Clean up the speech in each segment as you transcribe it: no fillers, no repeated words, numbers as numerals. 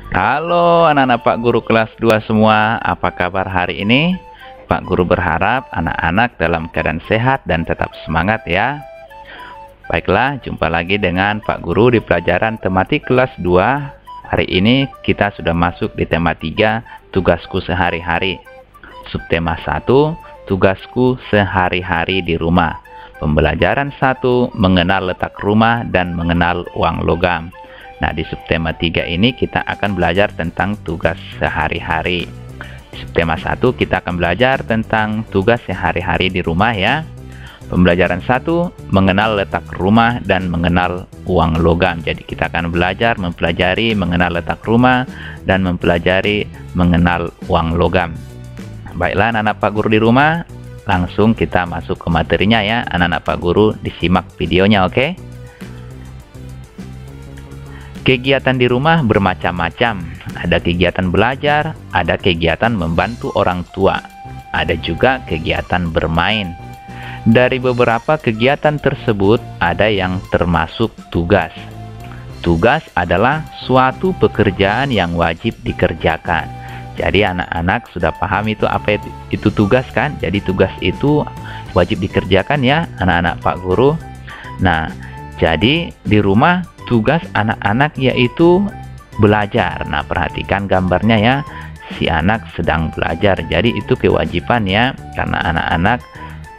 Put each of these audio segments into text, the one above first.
Halo anak-anak Pak Guru kelas 2 semua, apa kabar hari ini? Pak Guru berharap anak-anak dalam keadaan sehat dan tetap semangat ya. Baiklah, jumpa lagi dengan Pak Guru di pelajaran tematik kelas 2. Hari ini kita sudah masuk di tema 3, tugasku sehari-hari. Subtema 1, tugasku sehari-hari di rumah. Pembelajaran 1, mengenal letak rumah dan mengenal uang logam. Nah, di subtema 3 ini kita akan belajar tentang tugas sehari-hari. Di subtema 1 kita akan belajar tentang tugas sehari-hari di rumah ya. Pembelajaran 1, mengenal letak rumah dan mengenal uang logam. Jadi kita akan belajar mempelajari mengenal letak rumah dan mempelajari mengenal uang logam. Baiklah anak-anak Pak Guru di rumah, langsung kita masuk ke materinya ya. Anak-anak Pak Guru disimak videonya, oke? Kegiatan di rumah bermacam-macam. Ada kegiatan belajar, ada kegiatan membantu orang tua, ada juga kegiatan bermain. Dari beberapa kegiatan tersebut, ada yang termasuk tugas. Tugas adalah suatu pekerjaan yang wajib dikerjakan. Jadi anak-anak sudah paham itu apa itu tugas kan? Jadi tugas itu wajib dikerjakan ya anak-anak Pak Guru. Nah, jadi di rumah tugas anak-anak yaitu belajar. Nah, perhatikan gambarnya ya. Si anak sedang belajar. Jadi itu kewajiban ya. Karena anak-anak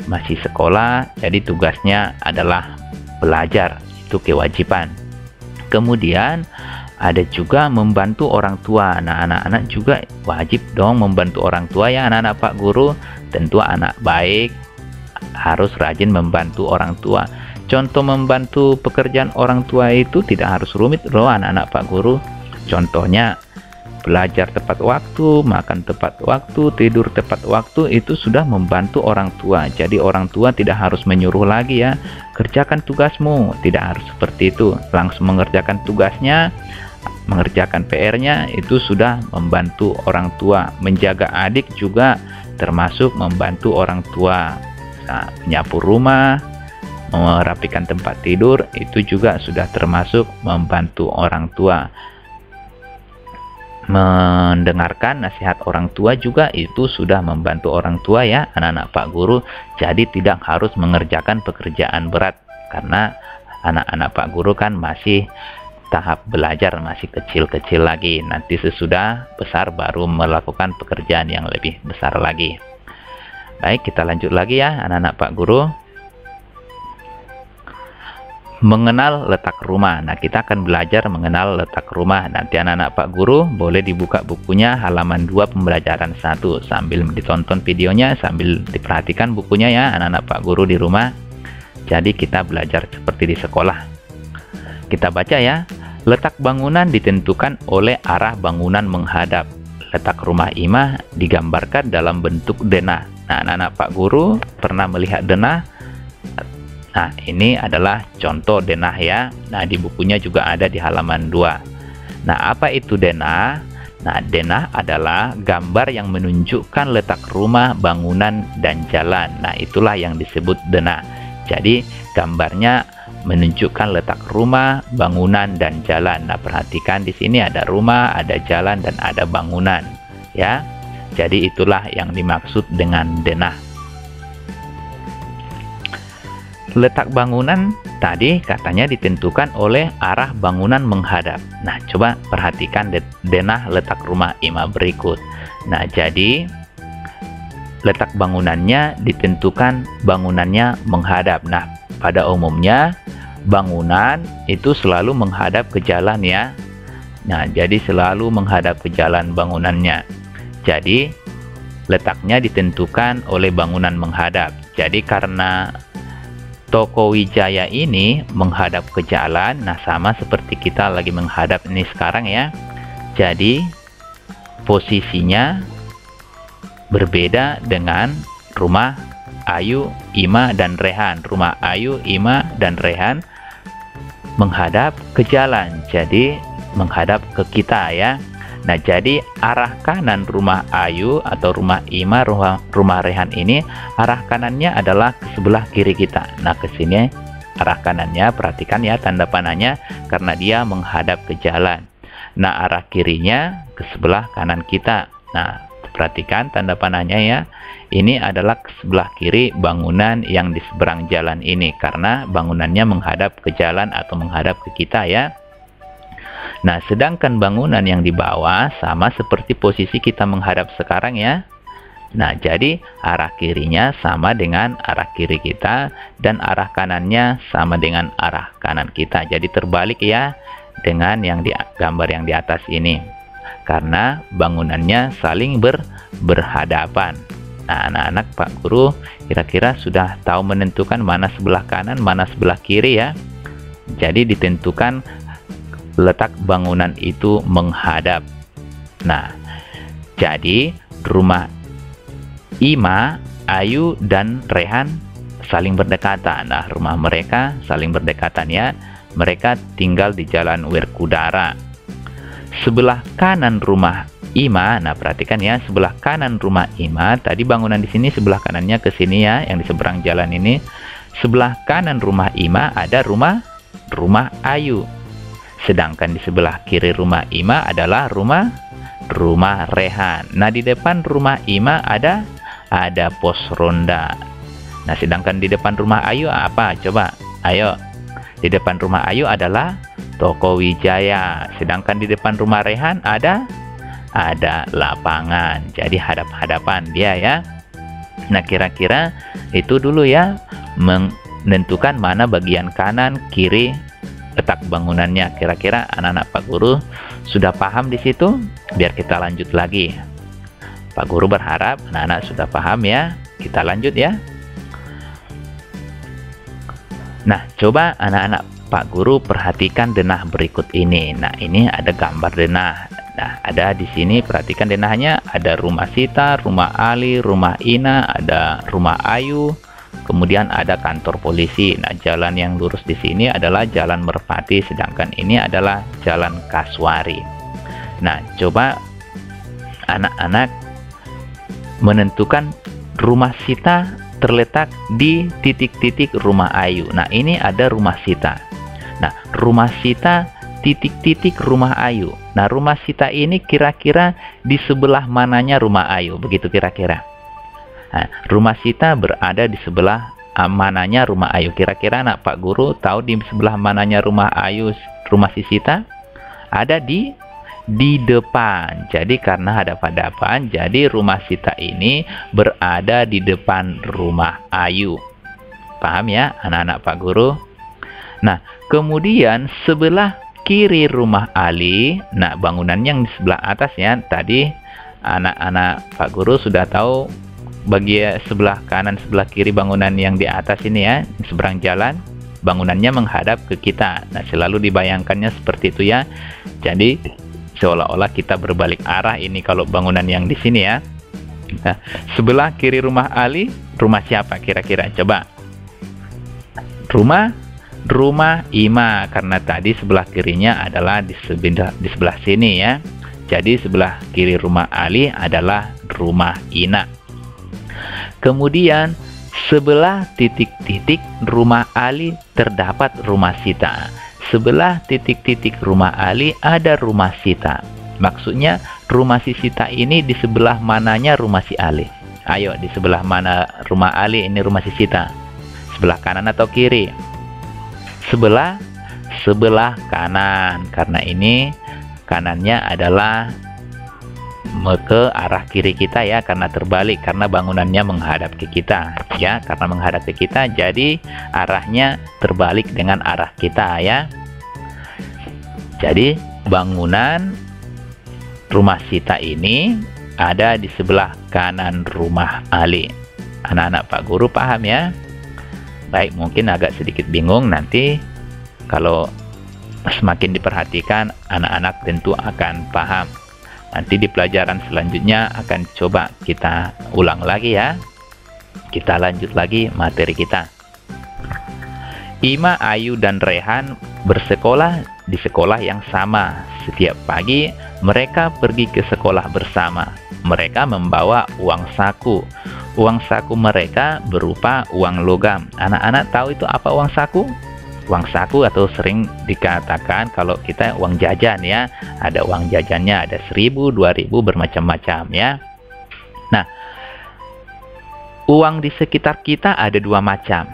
masih sekolah, jadi tugasnya adalah belajar. Itu kewajiban. Kemudian ada juga membantu orang tua. Nah, anak-anak juga wajib dong membantu orang tua ya anak-anak Pak Guru. Tentu anak baik harus rajin membantu orang tua. Contoh membantu pekerjaan orang tua itu tidak harus rumit loh anak-anak Pak Guru. Contohnya belajar tepat waktu, makan tepat waktu, tidur tepat waktu, itu sudah membantu orang tua. Jadi orang tua tidak harus menyuruh lagi ya, kerjakan tugasmu. Tidak harus seperti itu, langsung mengerjakan tugasnya, mengerjakan PR-nya, itu sudah membantu orang tua. Menjaga adik juga termasuk membantu orang tua. Nah, menyapu rumah, merapikan tempat tidur, itu juga sudah termasuk membantu orang tua. Mendengarkan nasihat orang tua juga itu sudah membantu orang tua ya anak-anak Pak Guru. Jadi tidak harus mengerjakan pekerjaan berat, karena anak-anak Pak Guru kan masih tahap belajar, masih kecil-kecil lagi. Nanti sesudah besar baru melakukan pekerjaan yang lebih besar lagi. Baik, kita lanjut lagi ya anak-anak Pak Guru. Mengenal letak rumah. Nah, kita akan belajar mengenal letak rumah. Nanti anak-anak Pak Guru boleh dibuka bukunya halaman 2 pembelajaran 1. Sambil ditonton videonya, sambil diperhatikan bukunya ya anak-anak Pak Guru di rumah. Jadi kita belajar seperti di sekolah. Kita baca ya. Letak bangunan ditentukan oleh arah bangunan menghadap. Letak rumah Imah digambarkan dalam bentuk denah. Nah, anak-anak Pak Guru pernah melihat denah? Nah, ini adalah contoh denah ya. Nah, di bukunya juga ada di halaman 2. Nah, apa itu denah? Nah, denah adalah gambar yang menunjukkan letak rumah, bangunan, dan jalan. Nah, itulah yang disebut denah. Jadi, gambarnya menunjukkan letak rumah, bangunan, dan jalan. Nah, perhatikan di sini ada rumah, ada jalan, dan ada bangunan ya. Jadi, itulah yang dimaksud dengan denah. Letak bangunan tadi katanya ditentukan oleh arah bangunan menghadap. Nah, coba perhatikan denah letak rumah Imah berikut. Nah, jadi letak bangunannya ditentukan bangunannya menghadap. Nah, pada umumnya bangunan itu selalu menghadap ke jalan ya. Nah, jadi selalu menghadap ke jalan bangunannya. Jadi letaknya ditentukan oleh bangunan menghadap. Jadi karena Toko Wijaya ini menghadap ke jalan, nah sama seperti kita lagi menghadap ini sekarang ya. Jadi posisinya berbeda dengan rumah Ayu, Imah, dan Rehan. Rumah Ayu, Imah, dan Rehan menghadap ke jalan, jadi menghadap ke kita ya. Nah, jadi arah kanan rumah Ayu atau rumah Ima, rumah Rehan ini, arah kanannya adalah ke sebelah kiri kita. Nah, ke sini Arah kanannya, perhatikan ya tanda panahnya, karena dia menghadap ke jalan. Nah, arah kirinya ke sebelah kanan kita. Nah, perhatikan tanda panahnya ya. Ini adalah ke sebelah kiri bangunan yang di seberang jalan ini, karena bangunannya menghadap ke jalan atau menghadap ke kita ya. Nah, sedangkan bangunan yang di bawah sama seperti posisi kita menghadap sekarang ya. Nah, jadi arah kirinya sama dengan arah kiri kita dan arah kanannya sama dengan arah kanan kita. Jadi terbalik ya dengan yang di gambar yang di atas ini. Karena bangunannya saling berhadapan. Nah, anak-anak, Pak Guru kira-kira sudah tahu menentukan mana sebelah kanan, mana sebelah kiri ya. Jadi ditentukan letak bangunan itu menghadap. Nah, jadi rumah Ima, Ayu, dan Rehan saling berdekatan. Nah, rumah mereka saling berdekatan ya. Mereka tinggal di Jalan Werkudara. Sebelah kanan rumah Ima, nah perhatikan ya, sebelah kanan rumah Ima, tadi bangunan di sini sebelah kanannya ke sini ya, yang di seberang jalan ini. Sebelah kanan rumah Ima ada rumah Ayu. Sedangkan di sebelah kiri rumah Ima adalah rumah Rehan. Nah, di depan rumah Ima ada pos ronda. Nah, sedangkan di depan rumah Ayu apa? Coba, ayo. Di depan rumah Ayu adalah Toko Wijaya. Sedangkan di depan rumah Rehan ada lapangan. Jadi hadap-hadapan dia ya. Nah, kira-kira itu dulu ya, menentukan mana bagian kanan, kiri, letak bangunannya. Kira-kira anak-anak Pak Guru sudah paham di situ? Biar kita lanjut lagi. Pak Guru berharap anak-anak sudah paham ya. Kita lanjut ya. Nah, coba anak-anak Pak Guru perhatikan denah berikut ini. Nah, ini ada gambar denah. Nah, ada di sini, perhatikan denahnya. Ada rumah Sita, rumah Ali, rumah Ina, ada rumah Ayu, kemudian ada kantor polisi. Nah, jalan yang lurus di sini adalah Jalan Merpati, sedangkan ini adalah Jalan Kaswari. Nah, coba anak-anak menentukan rumah Sita terletak di titik-titik rumah Ayu. Nah, ini ada rumah Sita. Nah, rumah Sita titik-titik rumah Ayu. Nah, rumah Sita ini kira-kira di sebelah mananya rumah Ayu? Begitu kira-kira. Nah, rumah Sita berada di sebelah mananya rumah Ayu? Kira-kira anak Pak Guru tahu di sebelah mananya rumah Ayu, rumah si Sita? Ada di depan. Jadi karena hadap-hadapan, jadi rumah Sita ini berada di depan rumah Ayu. Paham ya anak-anak Pak Guru? Nah, kemudian sebelah kiri rumah Ali, nah bangunan yang di sebelah atas ya, tadi anak-anak Pak Guru sudah tahu bagian sebelah kanan, sebelah kiri bangunan yang di atas ini ya, di seberang jalan, bangunannya menghadap ke kita. Nah, selalu dibayangkannya seperti itu ya. Jadi seolah-olah kita berbalik arah ini kalau bangunan yang di sini ya. Nah, sebelah kiri rumah Ali, rumah siapa kira-kira? Coba. Rumah Ima, karena tadi sebelah kirinya adalah di sebelah sini ya. Jadi sebelah kiri rumah Ali adalah rumah Ina. Kemudian sebelah titik-titik rumah Ali terdapat rumah Sita. Sebelah titik-titik rumah Ali ada rumah Sita. Maksudnya rumah si Sita ini di sebelah mananya rumah si Ali? Ayo, di sebelah mana rumah Ali ini rumah si Sita? Sebelah kanan atau kiri? Sebelah kanan. Karena ini kanannya adalah ke arah kiri kita ya, karena terbalik, karena bangunannya menghadap ke kita ya. Karena menghadap ke kita, jadi arahnya terbalik dengan arah kita ya. Jadi bangunan rumah Sita ini ada di sebelah kanan rumah Ali. Anak-anak Pak Guru paham ya? Baik, mungkin agak sedikit bingung, nanti kalau semakin diperhatikan anak-anak tentu akan paham. Nanti di pelajaran selanjutnya akan coba kita ulang lagi ya. Kita lanjut lagi materi kita. Ima, Ayu, dan Rehan bersekolah di sekolah yang sama. Setiap pagi mereka pergi ke sekolah bersama. Mereka membawa uang saku. uang saku mereka berupa uang logam. Anak-anak tahu itu apa uang saku? Uang saku atau sering dikatakan kalau kita uang jajan ya. Ada uang jajannya, ada 1.000, 2.000, bermacam-macam ya. Nah, uang di sekitar kita ada dua macam,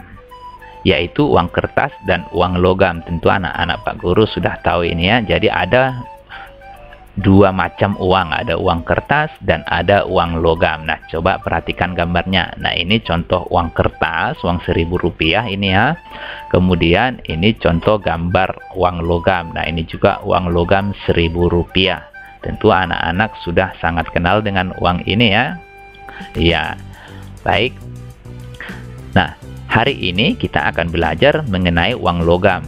yaitu uang kertas dan uang logam. Tentu anak-anak Pak Guru sudah tahu ini ya. Jadi ada dua macam uang, ada uang kertas dan ada uang logam. Nah, coba perhatikan gambarnya. Nah, ini contoh uang kertas, uang Rp1.000 ini ya. Kemudian ini contoh gambar uang logam. Nah, ini juga uang logam Rp1.000. Tentu anak-anak sudah sangat kenal dengan uang ini ya. Iya, baik. Nah, hari ini kita akan belajar mengenai uang logam.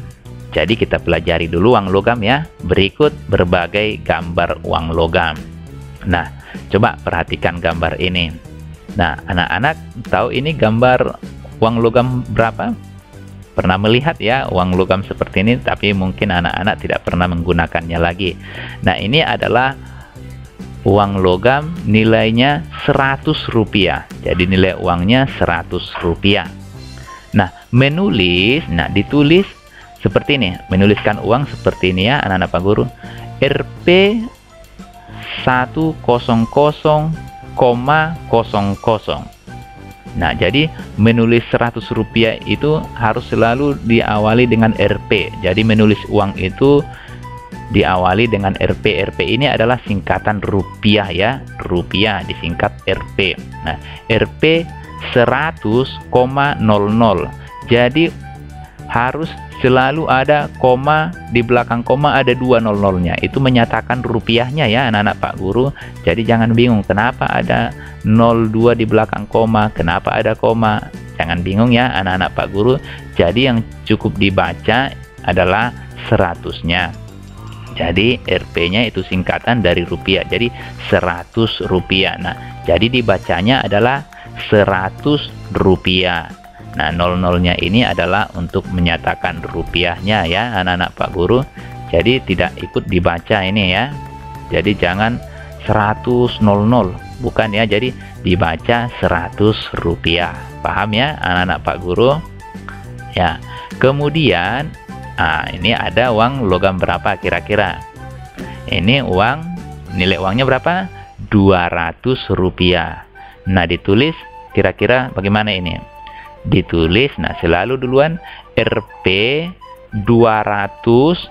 Jadi kita pelajari dulu uang logam ya. Berikut berbagai gambar uang logam. Nah, coba perhatikan gambar ini. Nah, anak-anak tahu ini gambar uang logam berapa? Pernah melihat ya uang logam seperti ini, tapi mungkin anak-anak tidak pernah menggunakannya lagi. Nah, ini adalah uang logam nilainya Rp100. Jadi nilai uangnya Rp100. Nah, ditulis seperti ini, menuliskan uang seperti ini ya anak-anak Pak Guru. Rp100,00. Nah, jadi menulis Rp100 itu harus selalu diawali dengan Rp. Jadi menulis uang itu diawali dengan Rp. Rp ini adalah singkatan rupiah ya. Rupiah disingkat Rp. Nah, Rp 100,00. Jadi harus selalu ada koma, di belakang koma ada 2 00-nya. Itu menyatakan rupiahnya ya anak-anak Pak Guru. Jadi jangan bingung kenapa ada 02 di belakang koma, kenapa ada koma. Jangan bingung ya anak-anak Pak Guru. Jadi yang cukup dibaca adalah 100-nya. Jadi Rp-nya itu singkatan dari rupiah. Jadi Rp100. Nah, jadi dibacanya adalah Rp100. Nah, 00-nya ini adalah untuk menyatakan rupiahnya ya anak-anak Pak Guru. Jadi tidak ikut dibaca ini ya. Jadi jangan 100,00, bukan ya. Jadi dibaca Rp100. Paham ya anak-anak Pak Guru? Ya. Kemudian ini ada uang logam berapa kira-kira? Ini uang, nilai uangnya berapa? Rp200. Nah, ditulis kira-kira bagaimana ini? Ditulis, nah selalu duluan Rp 200,00.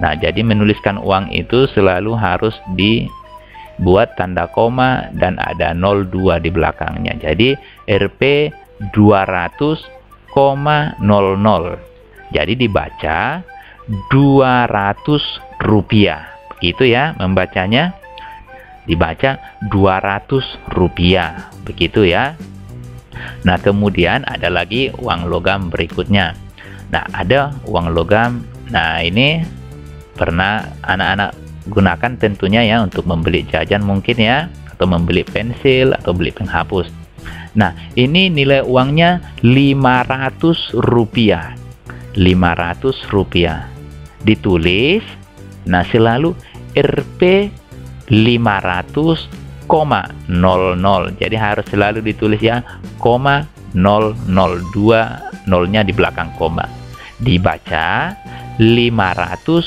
Nah, jadi menuliskan uang itu selalu harus dibuat tanda koma dan ada 02 di belakangnya. Jadi Rp 200,00. Jadi dibaca Rp200. Begitu ya membacanya. Dibaca Rp200. Begitu ya. Nah, kemudian ada lagi uang logam berikutnya. Nah, ada uang logam. Nah, ini pernah anak-anak gunakan tentunya ya untuk membeli jajan mungkin ya, atau membeli pensil atau beli penghapus. Nah, ini nilai uangnya Rp500. Rp500. Ditulis, nah selalu Rp 500,00. Jadi harus selalu ditulis ya, 002, nolnya di belakang koma. Dibaca Rp500.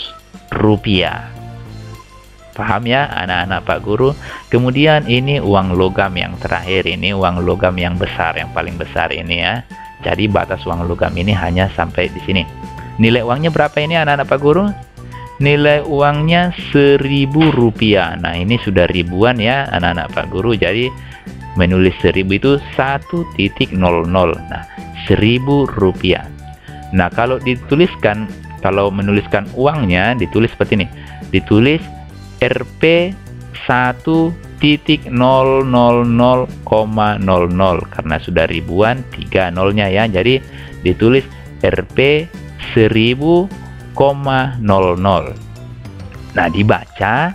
Paham ya anak-anak Pak Guru? Kemudian ini uang logam yang terakhir, ini uang logam yang besar, yang paling besar ini ya. Jadi batas uang logam ini hanya sampai di sini. Nilai uangnya berapa ini anak-anak Pak Guru? Nilai uangnya Rp1.000. Nah, ini sudah ribuan ya anak-anak Pak Guru. Jadi menulis 1000 itu 1.00. Nah, Rp1.000. Nah, kalau dituliskan, kalau menuliskan uangnya ditulis seperti ini. Ditulis Rp 1.000,00 karena sudah ribuan, 3 nolnya ya. Jadi ditulis Rp 1000,00. Nah, dibaca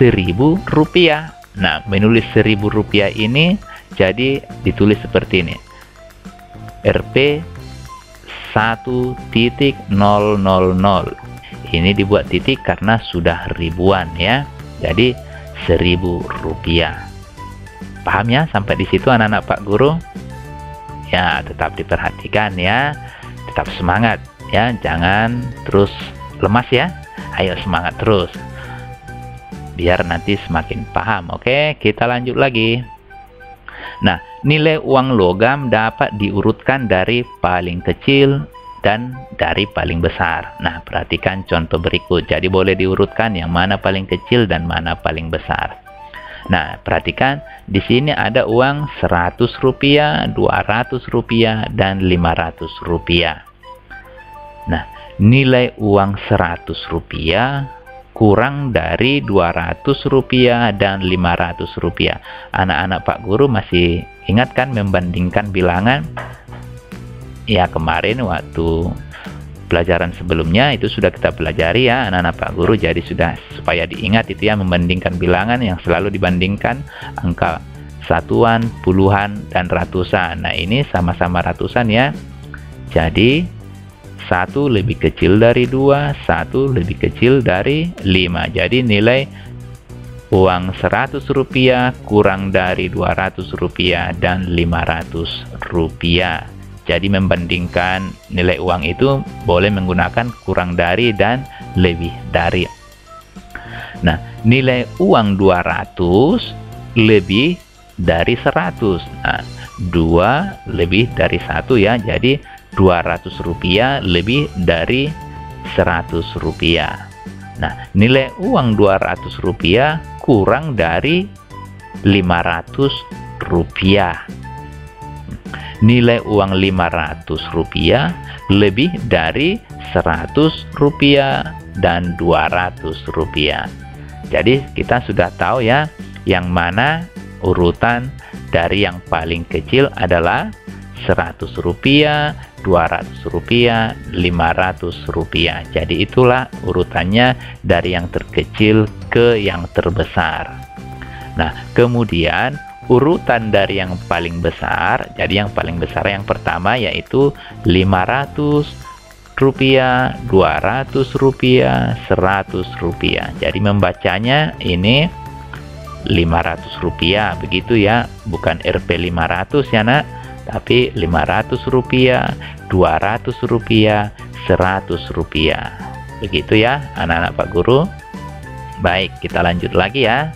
Rp1.000. Nah, menulis Rp1.000 ini jadi ditulis seperti ini. Rp 1.000. Ini dibuat titik karena sudah ribuan ya. Jadi Rp1.000. Paham ya sampai di situ anak-anak Pak Guru? Ya, tetap diperhatikan ya. Tetap semangat ya, jangan terus lemas ya. Ayo semangat terus. Biar nanti semakin paham. Oke, kita lanjut lagi. Nah, nilai uang logam dapat diurutkan dari paling kecil dan dari paling besar. Nah, perhatikan contoh berikut. Jadi boleh diurutkan yang mana paling kecil dan mana paling besar. Nah, perhatikan di sini ada uang Rp100, Rp200, dan Rp500. Nah, nilai uang Rp100 kurang dari Rp200 dan Rp500. Anak-anak Pak Guru masih ingat kan membandingkan bilangan? Ya, kemarin waktu pelajaran sebelumnya itu sudah kita pelajari ya anak-anak Pak Guru. Jadi sudah supaya diingat itu ya, membandingkan bilangan yang selalu dibandingkan angka satuan, puluhan, dan ratusan. Nah, ini sama-sama ratusan ya. Jadi 1 lebih kecil dari 2, 1 lebih kecil dari 5. Jadi nilai uang Rp100 kurang dari Rp200 dan Rp500. Jadi membandingkan nilai uang itu boleh menggunakan kurang dari dan lebih dari. Nah, nilai uang 200 lebih dari 100. Nah, 2 lebih dari 1 ya. Jadi Rp200 lebih dari Rp100. Nah, nilai uang Rp200 kurang dari Rp500. Nilai uang Rp500 lebih dari Rp100 dan Rp200. Jadi kita sudah tahu ya, yang mana urutan dari yang paling kecil adalah Rp100, Rp200, Rp500. Jadi itulah urutannya dari yang terkecil ke yang terbesar. Nah, kemudian urutan dari yang paling besar. Jadi yang paling besar yang pertama yaitu Rp500, Rp200, Rp100. Jadi membacanya ini Rp500 begitu ya, bukan Rp500 ya nak, tapi Rp500, Rp200, Rp100. Begitu ya anak-anak Pak Guru. Baik, kita lanjut lagi ya.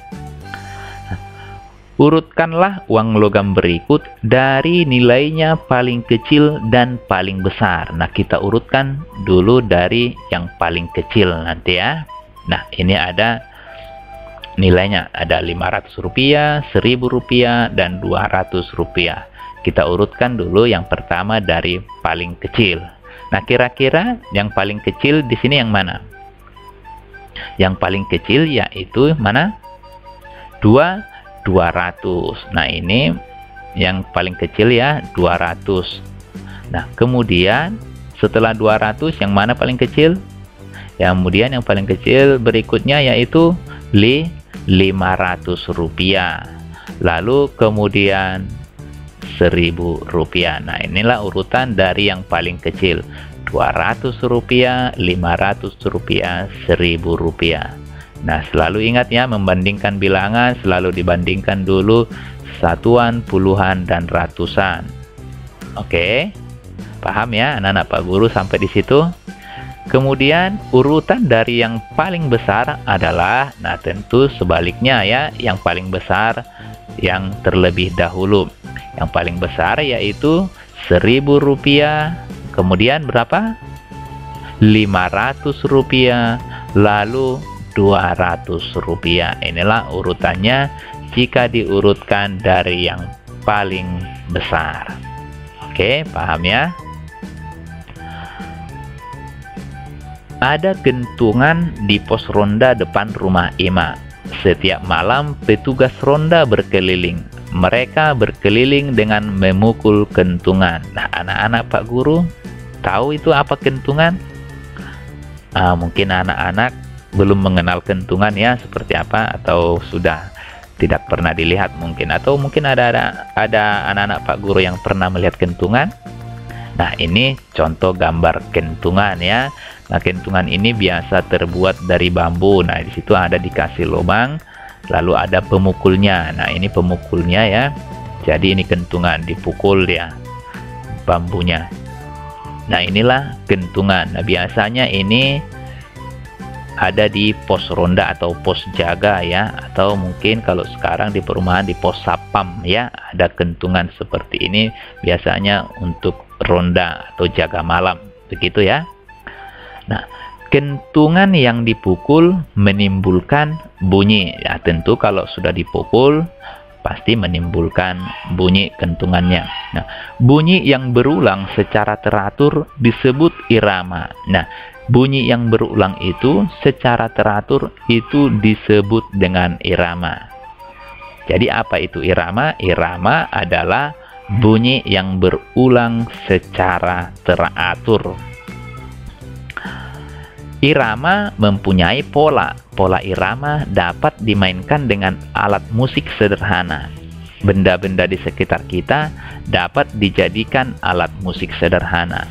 Urutkanlah uang logam berikut dari nilainya paling kecil dan paling besar. Nah, kita urutkan dulu dari yang paling kecil nanti ya. Nah, ini ada nilainya. Ada Rp500, Rp1.000, dan Rp200. Kita urutkan dulu yang pertama dari paling kecil. Nah, kira-kira yang paling kecil di sini yang mana? Yang paling kecil yaitu mana? 200. Nah, ini yang paling kecil ya, 200. Nah, kemudian setelah 200 yang mana paling kecil? Kemudian yang paling kecil berikutnya yaitu Rp500. Lalu kemudian Rp1.000. Nah, inilah urutan dari yang paling kecil. Rp200, Rp500, Rp1.000. Nah, selalu ingat ya, membandingkan bilangan selalu dibandingkan dulu satuan, puluhan, dan ratusan. Oke, paham ya anak-anak Pak Guru sampai di situ? Kemudian urutan dari yang paling besar adalah, nah tentu sebaliknya ya, yang paling besar yang terlebih dahulu. Yang paling besar yaitu Rp1.000, kemudian berapa? Rp500, lalu Rp200. Inilah urutannya jika diurutkan dari yang paling besar. Oke, paham ya? Ada gantungan di pos ronda depan rumah Ima. Setiap malam petugas ronda berkeliling. Mereka berkeliling dengan memukul kentungan. Nah, anak-anak Pak Guru tahu itu apa kentungan? Mungkin anak-anak belum mengenal kentungan ya seperti apa, atau sudah tidak pernah dilihat mungkin, atau mungkin ada anak-anak Pak Guru yang pernah melihat kentungan. Nah, ini contoh gambar kentungan ya. Nah, kentungan ini biasa terbuat dari bambu. Nah, di situ ada dikasih lubang. lalu ada pemukulnya. Nah, ini pemukulnya ya. Jadi ini kentungan, dipukul ya bambunya. Nah, inilah kentungan. Nah, biasanya ini ada di pos ronda atau pos jaga ya, atau mungkin kalau sekarang di perumahan di pos sapam ya, ada kentungan seperti ini biasanya untuk ronda atau jaga malam, begitu ya. Nah, kentungan yang dipukul menimbulkan bunyi ya, tentu kalau sudah dipukul pasti menimbulkan bunyi kentungannya. Nah, bunyi yang berulang secara teratur disebut irama. Nah, bunyi yang berulang itu secara teratur itu disebut dengan irama. Jadi apa itu irama? Irama adalah bunyi yang berulang secara teratur. Irama mempunyai pola. Pola irama dapat dimainkan dengan alat musik sederhana. Benda-benda di sekitar kita dapat dijadikan alat musik sederhana.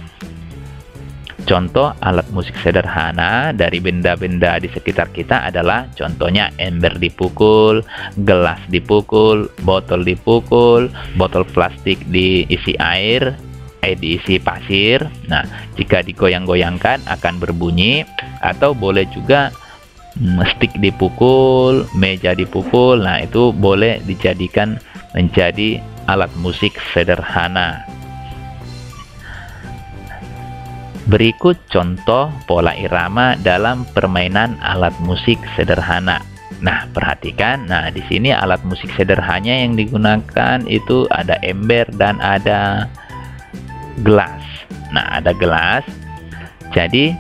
Contoh alat musik sederhana dari benda-benda di sekitar kita adalah contohnya ember dipukul, gelas dipukul, botol dipukul, botol plastik diisi air, diisi pasir. Nah, jika digoyang-goyangkan akan berbunyi, atau boleh juga stick dipukul, meja dipukul. Nah, itu boleh dijadikan menjadi alat musik sederhana. Berikut contoh pola irama dalam permainan alat musik sederhana. Nah, perhatikan. Nah, di sini alat musik sederhananya yang digunakan itu ada ember dan ada gelas. Nah, ada gelas. Jadi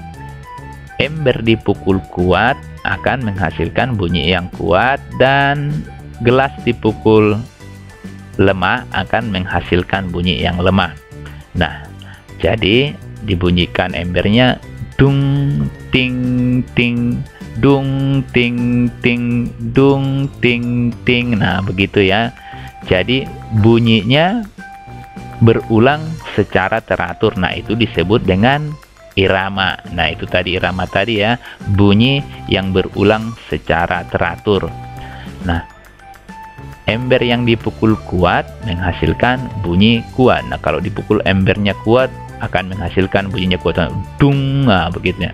ember dipukul kuat akan menghasilkan bunyi yang kuat, dan gelas dipukul lemah akan menghasilkan bunyi yang lemah. Nah, jadi dibunyikan embernya dung ting ting, dung ting ting, dung ting ting. Nah, begitu ya. Jadi bunyinya berulang secara teratur. Nah, itu disebut dengan irama. Nah, itu tadi irama tadi ya, bunyi yang berulang secara teratur. Nah, ember yang dipukul kuat menghasilkan bunyi kuat. Nah, kalau dipukul embernya kuat akan menghasilkan bunyinya kuat, dung. Nah, begitu ya.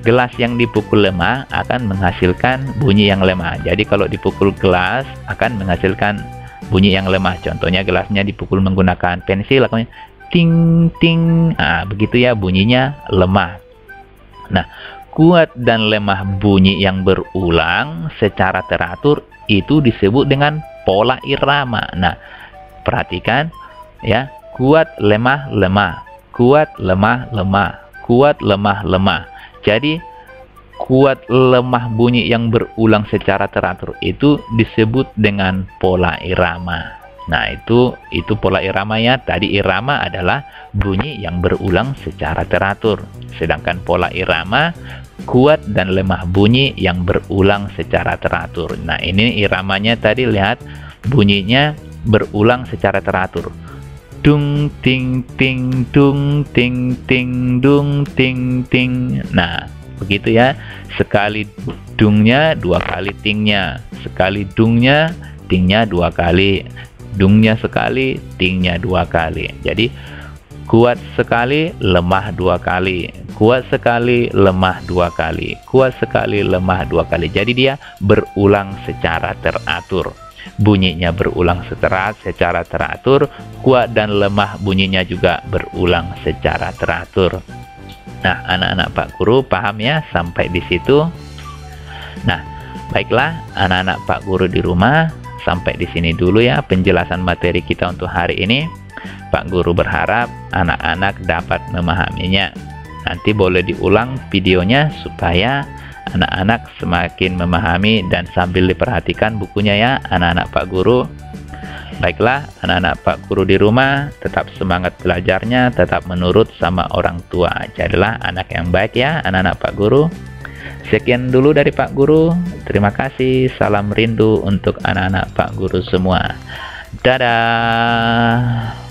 Gelas yang dipukul lemah akan menghasilkan bunyi yang lemah. Jadi kalau dipukul gelas akan menghasilkan bunyi yang lemah. Contohnya gelasnya dipukul menggunakan pensil, akan ting ting. Nah, begitu ya, bunyinya lemah. Nah, kuat dan lemah bunyi yang berulang secara teratur itu disebut dengan pola irama. Nah, perhatikan ya, kuat lemah lemah, kuat lemah lemah, kuat lemah lemah. Jadi kuat lemah bunyi yang berulang secara teratur itu disebut dengan pola irama. Nah, itu pola irama ya. Tadi irama adalah bunyi yang berulang secara teratur. Sedangkan pola irama kuat dan lemah bunyi yang berulang secara teratur. Nah, ini iramanya tadi, lihat bunyinya berulang secara teratur. Dung ting ting, dung ting ting, dung ting ting. Nah, begitu ya. Sekali dungnya, dua kali tingnya. Sekali dungnya, tingnya dua kali. Dungnya sekali, tingnya dua kali. Jadi kuat sekali, lemah dua kali. Kuat sekali, lemah dua kali. Kuat sekali, lemah dua kali. Jadi dia berulang secara teratur. Bunyinya berulang secara teratur. Kuat dan lemah bunyinya juga berulang secara teratur. Nah, anak-anak Pak Guru paham ya sampai di situ? Nah, baiklah anak-anak Pak Guru di rumah, sampai di sini dulu ya penjelasan materi kita untuk hari ini. Pak Guru berharap anak-anak dapat memahaminya. Nanti boleh diulang videonya supaya anak-anak semakin memahami, dan sambil diperhatikan bukunya ya anak-anak Pak Guru. Baiklah anak-anak Pak Guru di rumah, tetap semangat belajarnya, tetap menurut sama orang tua. Jadilah anak yang baik ya anak-anak Pak Guru. Sekian dulu dari Pak Guru. Terima kasih. Salam rindu untuk anak-anak Pak Guru semua. Dadah.